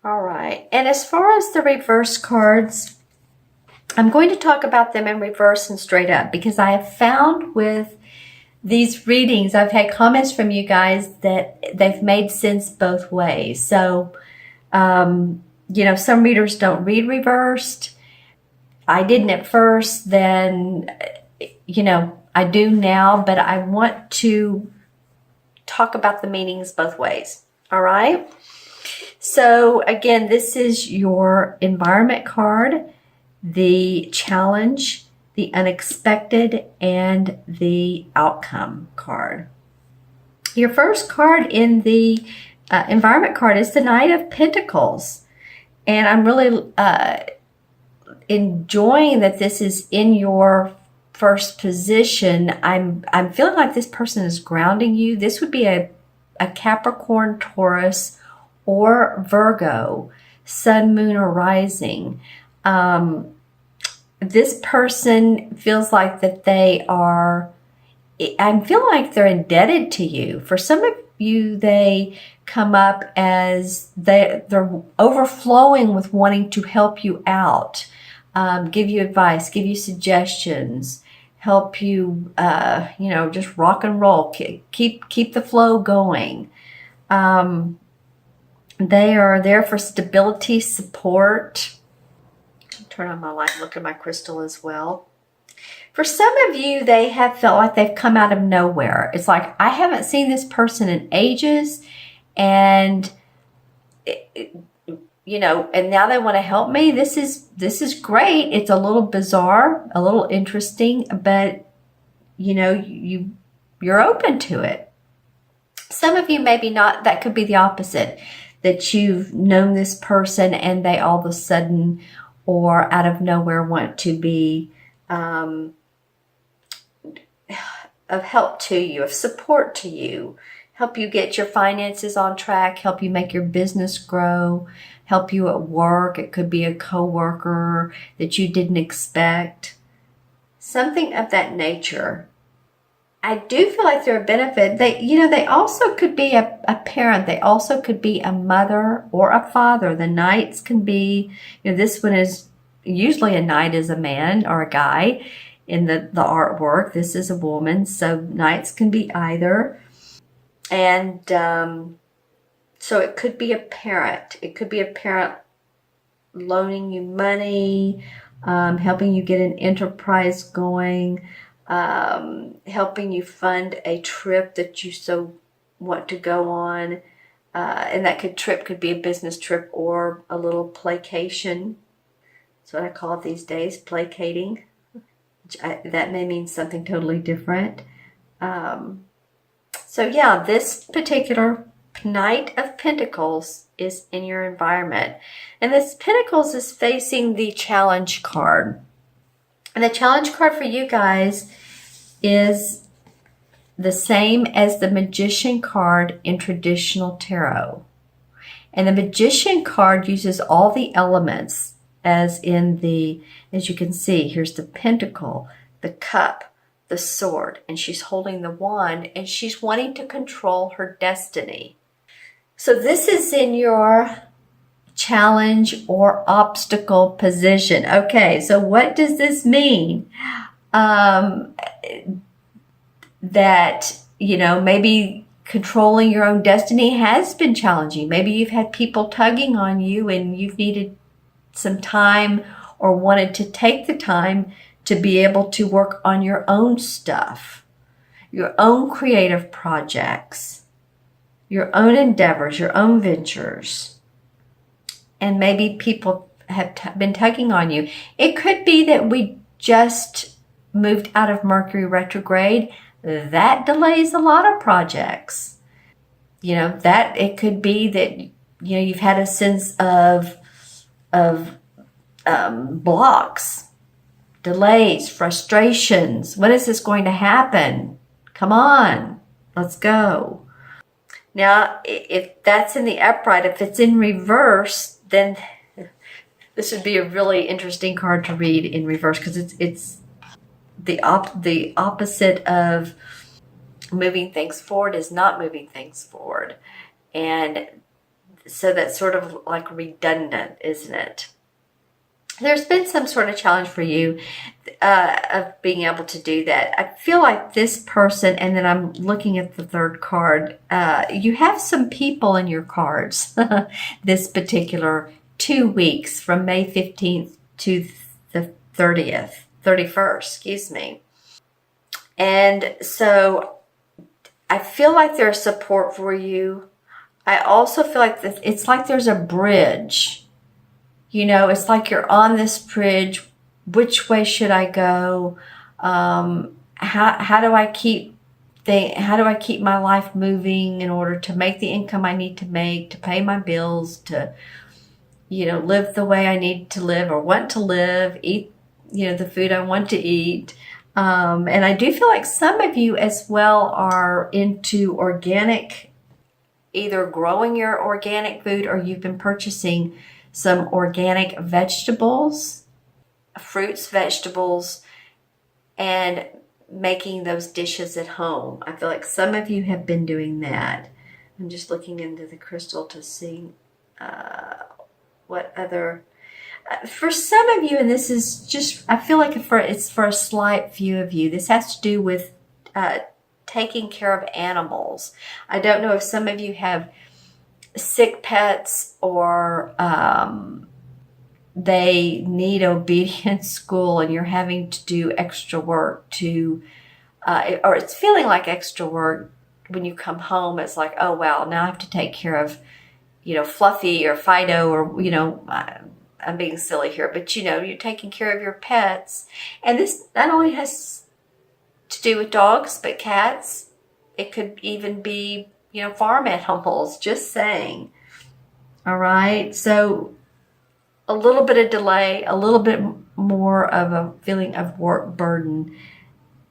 All right. And as far as the reverse cards, I'm going to talk about them in reverse and straight up because I have found with these readings, I've had comments from you guys that they've made sense both ways. So, some readers don't read reversed. I didn't at first, then, I do now, but I want to talk about the meanings both ways. All right. So again, this is your environment card, the challenge, the unexpected, and the outcome card. Your first card in the environment card is the Knight of Pentacles. And I'm really enjoying that this is in your first position. I'm feeling like this person is grounding you. This would be a Capricorn, Taurus, or Virgo, sun, moon, or rising. This person feels like that I feel like they're indebted to you. For some of you, they come up as they're overflowing with wanting to help you out, give you advice, give you suggestions, help you, just rock and roll, keep the flow going. They are there for stability, support. Turn on my light, look at my crystal as well. For some of you, they have felt like they've come out of nowhere. It's like, I haven't seen this person in ages, and and now they want to help me. This is great. It's a little bizarre, a little interesting, but you're open to it. Some of you maybe not. That could be the opposite, that you've known this person and they all of a sudden or out of nowhere want to be of help to you, of support to you, help you get your finances on track, help you make your business grow, help you at work. It could be a coworker that you didn't expect. Something of that nature. I do feel like they're a benefit. They also could be a parent. They also could be a mother or a father. The knights can be, this one is usually a knight is a man or a guy in the artwork. This is a woman. So knights can be either. And so it could be a parent. It could be a parent loaning you money, helping you get an enterprise going, helping you fund a trip that you so want to go on. And that trip could be a business trip or a little playcation. That's what I call it these days, placating. That may mean something totally different. So yeah, this particular Knight of Pentacles is in your environment. And this Pentacles is facing the challenge card. And the challenge card for you guys is the same as the Magician card in traditional tarot. And the Magician card uses all the elements as you can see, here's the Pentacle, the Cup, the Sword, and she's holding the wand, and she's wanting to control her destiny. So this is in your challenge or obstacle position. Okay, so what does this mean? That, maybe controlling your own destiny has been challenging. Maybe you've had people tugging on you and you've needed some time or wanted to take the time to be able to work on your own stuff, your own creative projects, your own endeavors, your own ventures. And maybe people have been tugging on you. It could be that we just moved out of Mercury retrograde. That delays a lot of projects. That it could be that, you've had a sense of blocks, delays, frustrations. When is this going to happen? Come on, let's go. Now, if that's in the upright, if it's in reverse, then this would be a really interesting card to read in reverse, because it's the opposite of moving things forward is not moving things forward. And so that's sort of like redundant, isn't it? There's been some sort of challenge for you of being able to do that. I feel like this person, and then I'm looking at the third card, you have some people in your cards this particular 2 weeks from May 15th to the 31st, excuse me. And so I feel like there's support for you. I also feel like it's like there's a bridge. You know, it's like you're on this bridge. Which way should I go? How do I keep my life moving in order to make the income I need to make, to pay my bills, to, live the way I need to live or want to live, eat, the food I want to eat. And I do feel like some of you as well are into organic, either growing your organic food or you've been purchasing some organic vegetables, fruits, vegetables, and making those dishes at home. I feel like some of you have been doing that. I'm just looking into the crystal to see what other... for some of you, and this is just, I feel like it's for a slight few of you, this has to do with taking care of animals. I don't know if some of you have sick pets or they need obedience school and you're having to do extra work to, or it's feeling like extra work when you come home. It's like, oh, wow, now I have to take care of, Fluffy or Fido or, I'm being silly here, but you're taking care of your pets. And this not only has to do with dogs, but cats. It could even be, farm animals, just saying. All right. So a little bit of delay, a little bit more of a feeling of work burden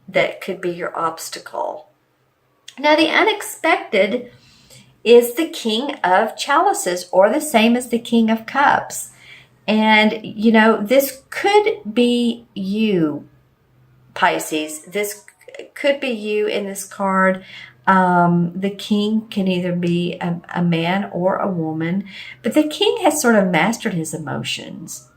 that could be your obstacle. Now, the unexpected is the King of Chalices, or the same as the King of Cups. And, this could be you, Pisces. This could be you in this card. The king can either be a man or a woman, but the king has sort of mastered his emotions.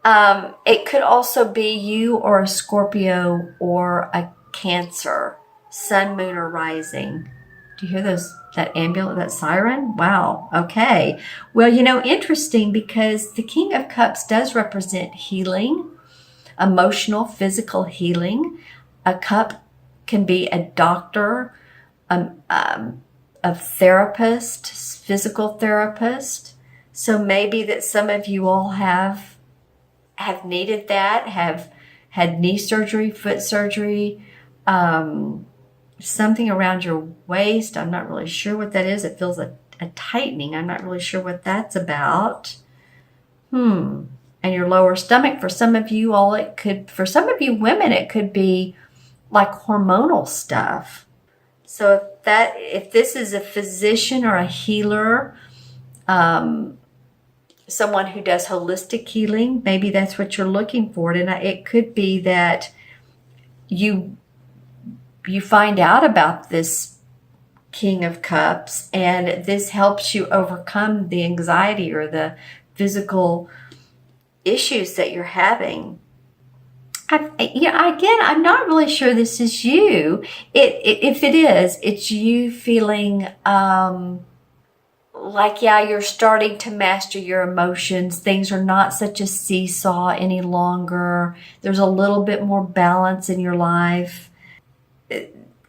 It could also be you or a Scorpio or a Cancer, sun, moon, or rising. Do you hear that ambulance, that siren? Wow. Okay. Well, interesting, because the King of Cups does represent healing, emotional, physical healing. A cup can be a doctor, a therapist, physical therapist. So maybe that some of you all have needed that, have had knee surgery, foot surgery, something around your waist. I'm not really sure what that is. It feels a tightening. I'm not really sure what that's about. And your lower stomach. For some of you all, for some of you women, it could be like hormonal stuff. So if this is a physician or a healer, someone who does holistic healing, maybe that's what you're looking for. And it could be that you find out about this King of Cups, and this helps you overcome the anxiety or the physical issues that you're having. Again, I'm not really sure this is you. If it is, it's you feeling like, you're starting to master your emotions. Things are not such a seesaw any longer. There's a little bit more balance in your life.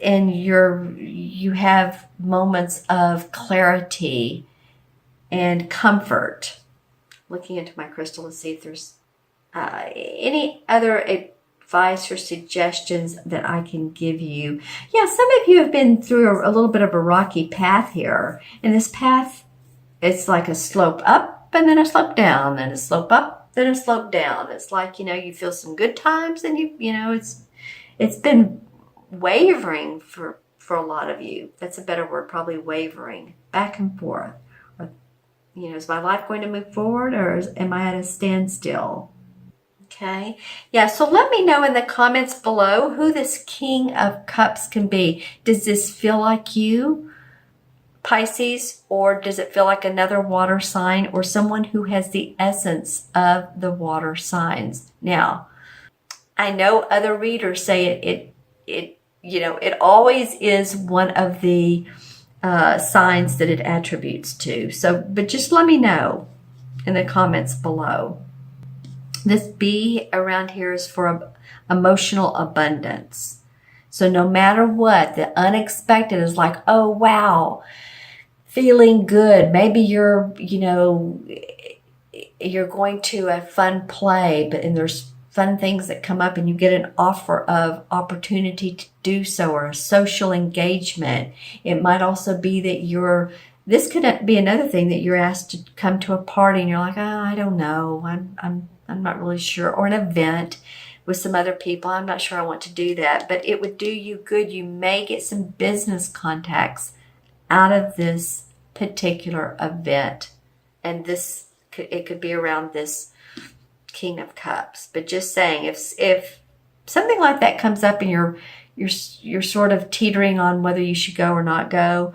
And you have moments of clarity and comfort. Looking into my crystal to see if there's any other advice or suggestions that I can give you. Yeah, some of you have been through a little bit of a rocky path here. And this path, it's like a slope up and then a slope down, then a slope up, then a slope down. It's like, you feel some good times and it's been wavering for a lot of you. That's a better word, probably wavering, back and forth. Or, is my life going to move forward, or am I at a standstill? Okay. Yeah, so let me know in the comments below who this King of Cups can be. Does this feel like you? Pisces, or does it feel like another water sign or someone who has the essence of the water signs? Now, I know other readers say it always is one of the signs that it attributes to. So, but just let me know in the comments below. This B around here is for emotional abundance. So no matter what, the unexpected is like, oh, wow, feeling good. Maybe you're going to a fun play, and there's fun things that come up and you get an offer of opportunity to do so, or a social engagement. It might also be that this could be another thing, that you're asked to come to a party and you're like, oh, I don't know. I'm not really sure. Or an event with some other people. I'm not sure I want to do that, but it would do you good. You may get some business contacts out of this particular event. And it could be around this King of Cups. But just saying, if something like that comes up and you're sort of teetering on whether you should go or not go,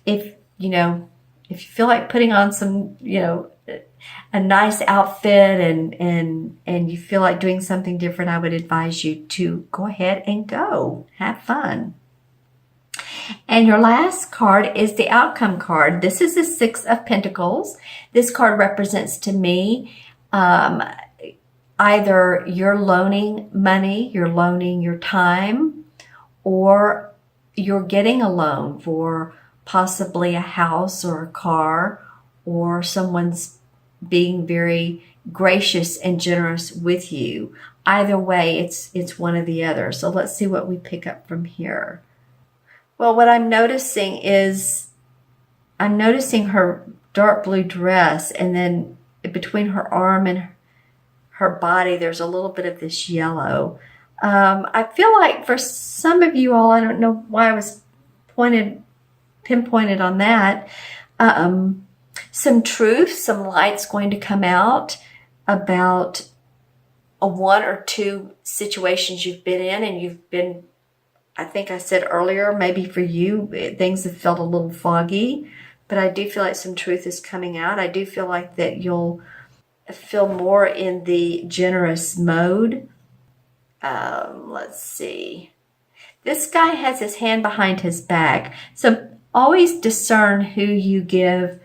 if you feel like putting on some, a nice outfit and you feel like doing something different, I would advise you to go ahead and go. Have fun. And your last card is the outcome card. This is the Six of Pentacles. This card represents to me either you're loaning money, you're loaning your time, or you're getting a loan for possibly a house or a car, or someone's being very gracious and generous with you. Either way, it's one or the other. So let's see what we pick up from here. Well, what I'm noticing is her dark blue dress, and then between her arm and her body, there's a little bit of this yellow. I feel like for some of you all, I don't know why I was pinpointed on that, some truth, some light's going to come out about a one or two situations you've been in, and you've been, I think I said earlier, maybe for you, things have felt a little foggy, but I do feel like some truth is coming out. I do feel like that you'll feel more in the generous mode. Let's see. This guy has his hand behind his back. So always discern who you give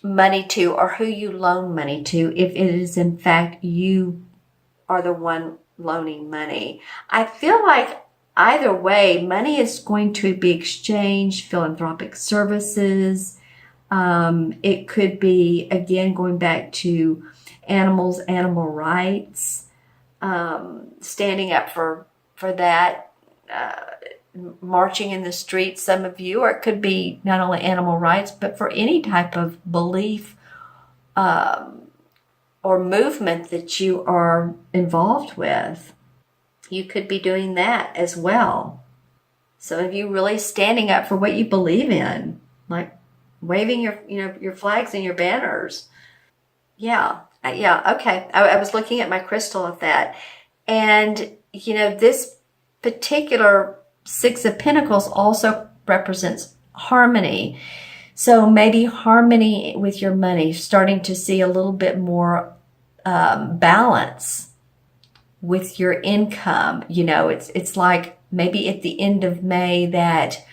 money to or who you loan money to, if it is in fact you are the one loaning money. I feel like either way, money is going to be exchanged, philanthropic services. It could be, again, going back to animals, animal rights, standing up for that, marching in the streets, some of you, or it could be not only animal rights, but for any type of belief or movement that you are involved with. You could be doing that as well. Some of you really standing up for what you believe in, like waving your flags and your banners. Yeah, okay. I was looking at my crystal of that. And, this particular Six of Pentacles also represents harmony. So maybe harmony with your money, starting to see a little bit more balance with your income. It's like maybe at the end of May that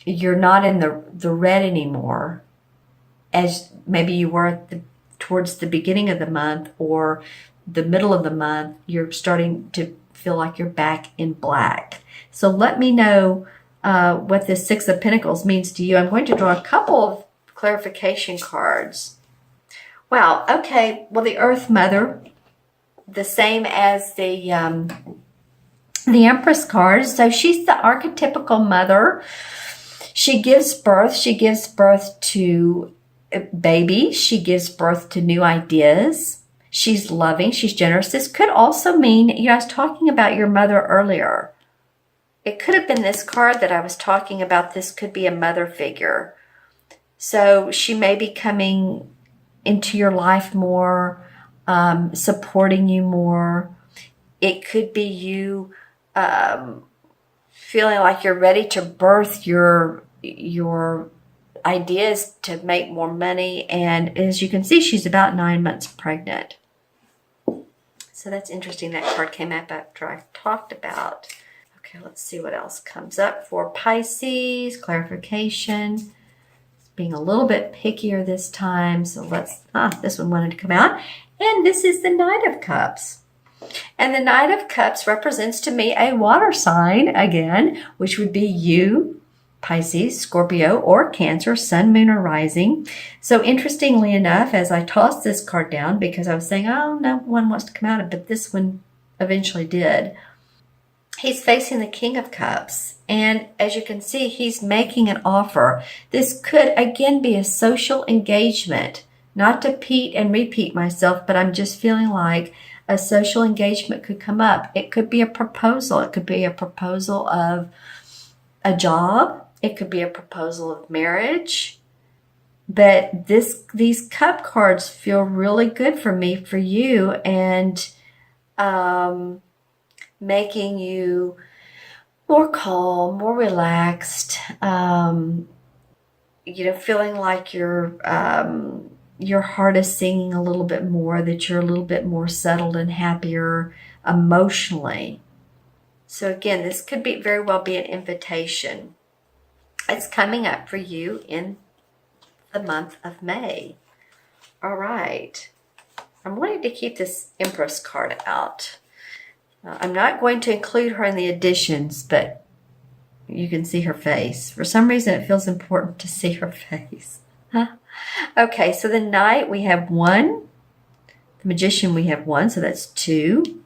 you're not in the red anymore, as maybe you were towards the beginning of the month or the middle of the month. You're starting to feel like you're back in black. So let me know what this Six of Pentacles means to you. I'm going to draw a couple of clarification cards. Wow, okay. Well, the Earth Mother, the same as the Empress card. So she's the archetypical mother. She gives birth. She gives birth to babies. She gives birth to new ideas. She's loving. She's generous. This could also mean, I was talking about your mother earlier. It could have been this card that I was talking about. This could be a mother figure. So she may be coming into your life more, supporting you more. It could be you feeling like you're ready to birth your ideas to make more money. And as you can see, she's about 9 months pregnant. So that's interesting. That card came up after I talked about. Okay, let's see what else comes up for Pisces. Clarification. Being a little bit pickier this time. So this one wanted to come out. And this is the Knight of Cups. And the Knight of Cups represents to me a water sign again, which would be you, Pisces, Scorpio, or Cancer, Sun, Moon, or Rising. So interestingly enough, as I tossed this card down, because I was saying, oh, no one wants to come out of it, but this one eventually did. He's facing the King of Cups. And as you can see, he's making an offer. This could, again, be a social engagement. Not to repeat myself, but I'm just feeling like a social engagement could come up. It could be a proposal. It could be a proposal of a job. It could be a proposal of marriage. But these cup cards feel really good for me, for you, and making you more calm, more relaxed, feeling like your heart is singing a little bit more, that you're a little bit more settled and happier emotionally. So again, this could very well be an invitation. It's coming up for you in the month of May. All right. I'm wanting to keep this Empress card out. I'm not going to include her in the additions, but you can see her face. For some reason, it feels important to see her face. Okay, so the Knight, we have 1. The Magician, we have 1, so that's 2.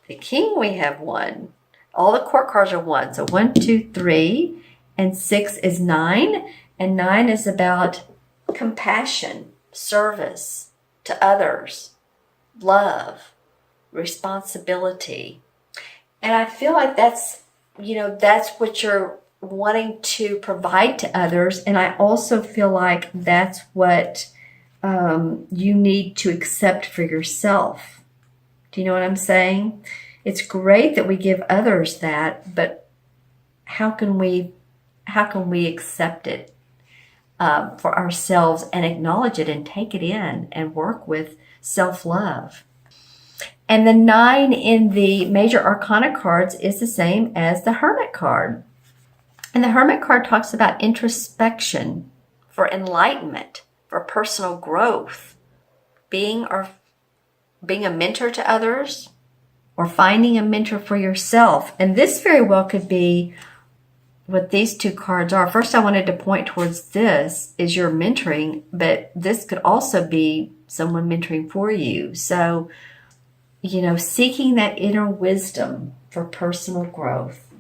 The King, we have 1. All the court cards are 1. So 1, 2, 3, and 6 is 9. And 9 is about compassion, service to others, love, responsibility. And I feel like that's what you're wanting to provide to others. And I also feel like that's what you need to accept for yourself. Do you know what I'm saying? It's great that we give others that, but how can we accept it for ourselves and acknowledge it and take it in and work with self-love? And the 9 in the major arcana cards is the same as the Hermit card. And the Hermit card talks about introspection, for enlightenment, for personal growth, being a mentor to others, or finding a mentor for yourself. And this very well could be what these 2 cards are. First, I wanted to point towards this is your mentoring, but this could also be someone mentoring for you. So, seeking that inner wisdom for personal growth.